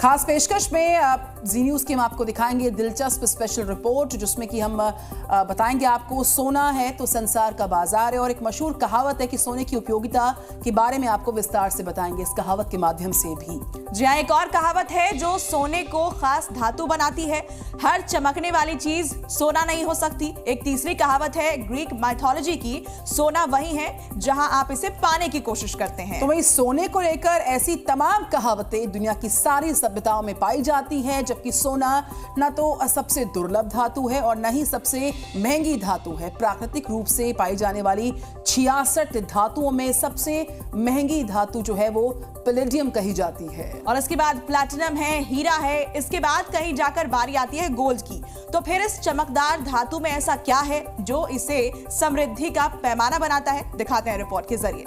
खास पेशकश में जी न्यूज की हम आपको दिखाएंगे दिलचस्प स्पेशल रिपोर्ट, जिसमें कि हम बताएंगे आपको सोना है तो संसार का बाजार है, और एक मशहूर कहावत है कि सोने की उपयोगिता के बारे में आपको विस्तार से बताएंगे इस कहावत के माध्यम से भी। जी हाँ, एक और कहावत है जो सोने को खास धातु बनाती है। हर चमकने वाली चीज सोना नहीं हो सकती। एक तीसरी कहावत है ग्रीक माइथोलॉजी की, सोना वही है जहां आप इसे पाने की कोशिश करते हैं। तो वही सोने को लेकर ऐसी तमाम कहावतें दुनिया की सारी सभ्यताओं में पाई जाती है, जबकि सोना न तो सबसे दुर्लभ धातु है और न ही सबसे महंगी धातु है। प्राकृतिक रूप से पाई जाने वाली 66 धातुओं में सबसे महंगी धातु जो है वो पैलेडियम कही जाती है, और इसके बाद प्लैटिनम है, हीरा है, इसके बाद कहीं जाकर बारी आती है गोल्ड की। तो फिर इस चमकदार धातु में ऐसा क्या है जो इसे समृद्धि का पैमाना बनाता है, दिखाते हैं रिपोर्ट के जरिए।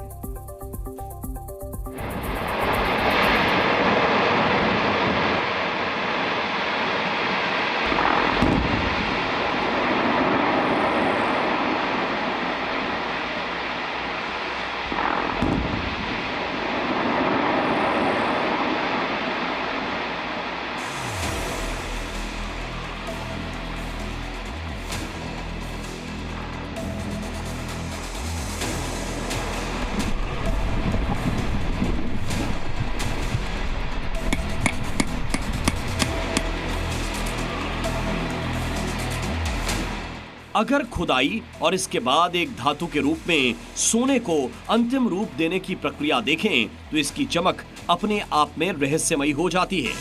अगर खुदाई और इसके बाद एक धातु के रूप में सोने को अंतिम रूप देने की प्रक्रिया देखें तो इसकी चमक अपने आप में रहस्यमयी हो जाती है।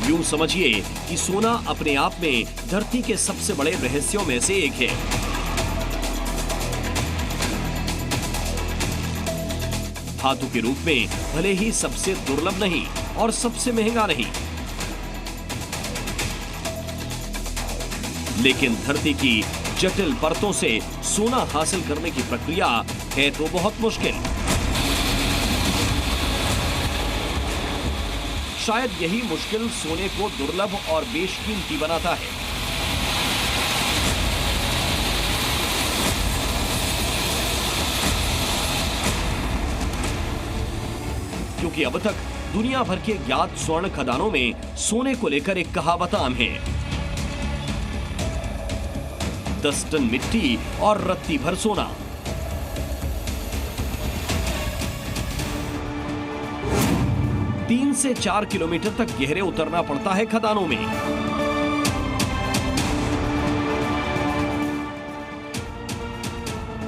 यूं समझिए कि सोना अपने आप में धरती के सबसे बड़े रहस्यों में से एक है। धातु के रूप में भले ही सबसे दुर्लभ नहीं और सबसे महंगा नहीं, लेकिन धरती की जटिल परतों से सोना हासिल करने की प्रक्रिया है तो बहुत मुश्किल। शायद यही मुश्किल सोने को दुर्लभ और बेशकीमती बनाता है। क्योंकि अब तक दुनिया भर के ज्ञात स्वर्ण खदानों में सोने को लेकर एक कहावत आम है, 10 टन मिट्टी और रत्ती भर सोना। तीन से 4 किलोमीटर तक गहरे उतरना पड़ता है खदानों में।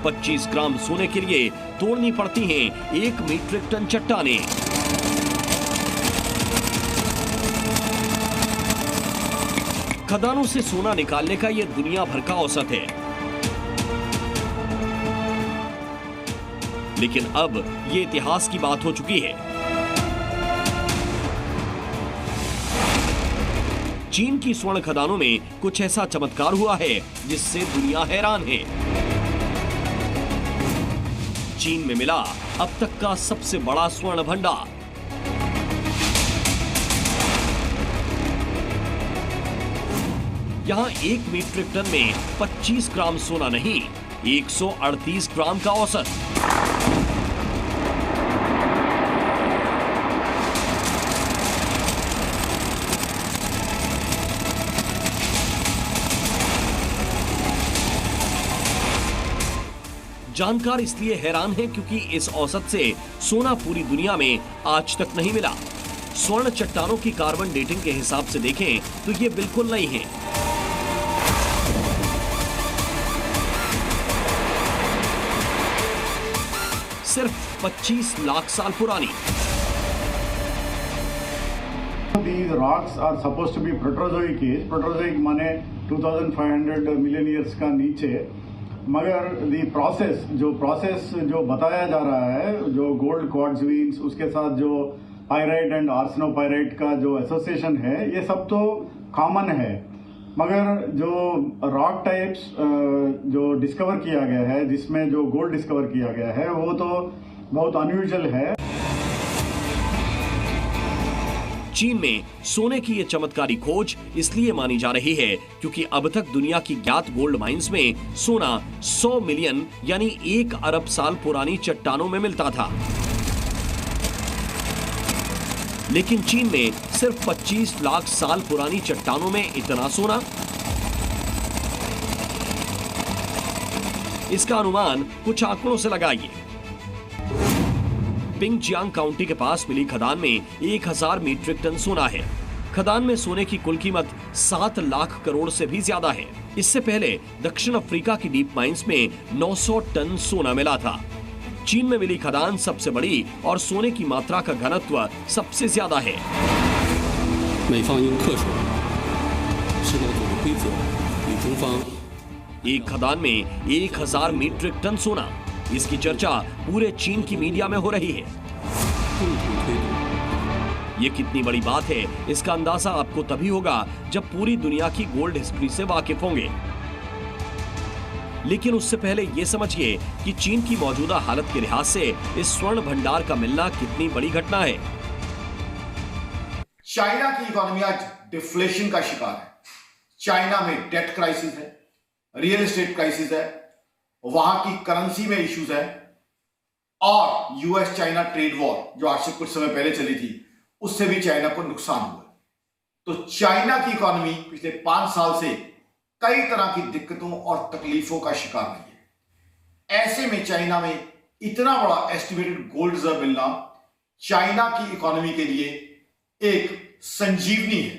$25 ग्राम सोने के लिए तोड़नी पड़ती हैं 1 मीट्रिक टन चट्टानें। खदानों से सोना निकालने का यह दुनिया भर का औसत है, लेकिन अब यह इतिहास की बात हो चुकी है। चीन की स्वर्ण खदानों में कुछ ऐसा चमत्कार हुआ है जिससे दुनिया हैरान है। चीन में मिला अब तक का सबसे बड़ा स्वर्ण भंडार। यहां 1 मीट्रिक टन में 25 ग्राम सोना नहीं, 138 ग्राम का औसत। जानकार इसलिए हैरान हैं क्योंकि इस औसत से सोना पूरी दुनिया में आज तक नहीं मिला। स्वर्ण चट्टानों की कार्बन डेटिंग के हिसाब से देखें तो ये बिल्कुल नहीं है। सिर्फ 25 लाख साल पुरानी। These rocks are supposed to be Proterozoic age. Proterozoic माने 2500 मिलियन ईयर्स का नीचे, मगर जो प्रोसेस जो बताया जा रहा है, जो गोल्ड क्वार्ट्ज वीन्स उसके साथ जो पायराइट एंड आर्सेनोपायराइट का जो एसोसिएशन है, ये सब तो कॉमन है, मगर जो रॉक टाइप्स जो डिस्कवर किया गया है, जिसमें जो गोल्ड डिस्कवर किया गया है, वो तो बहुत अनयूजुअल है। चीन में सोने की ये चमत्कारी खोज इसलिए मानी जा रही है क्योंकि अब तक दुनिया की ज्ञात गोल्ड माइंस में सोना 100 मिलियन यानी 1 अरब साल पुरानी चट्टानों में मिलता था। लेकिन चीन में सिर्फ 25 लाख साल पुरानी चट्टानों में इतना सोना? इसका अनुमान कुछ आंकड़ों से लगाइए। पिंगजियांग काउंटी के पास मिली खदान में 1000 मीट्रिक टन सोना है। खदान में सोने की कुल कीमत 7 लाख करोड़ से भी ज्यादा है। इससे पहले दक्षिण अफ्रीका की डीप माइंस में 900 टन सोना मिला था। चीन में मिली खदान सबसे बड़ी और सोने की मात्रा का घनत्व सबसे ज्यादा है। एक खदान में 1000 मीट्रिक टन सोना, इसकी चर्चा पूरे चीन की मीडिया में हो रही है। ये कितनी बड़ी बात है, इसका अंदाजा आपको तभी होगा जब पूरी दुनिया की गोल्ड हिस्ट्री से वाकिफ होंगे। लेकिन उससे पहले ये समझिए कि चीन की मौजूदा हालत के लिहाज से इस स्वर्ण भंडार का मिलना कितनी बड़ी घटना है। चाइना की इकोनॉमी आज डिफ्लेशन का शिकार है। चाइना में डेट क्राइसिस है, रियल एस्टेट क्राइसिस है, वहां की करेंसी में इश्यूज है और यूएस चाइना ट्रेड वॉर जो आज से कुछ समय पहले चली थी, उससे भी चाइना को नुकसान हुआ। तो चाइना की इकोनॉमी पिछले 5 साल से कई तरह की दिक्कतों और तकलीफों का शिकार रही है। ऐसे में चाइना में इतना बड़ा एस्टिमेटेड गोल्ड रिजर्व मिलना चाइना की इकोनॉमी के लिए एक संजीवनी है।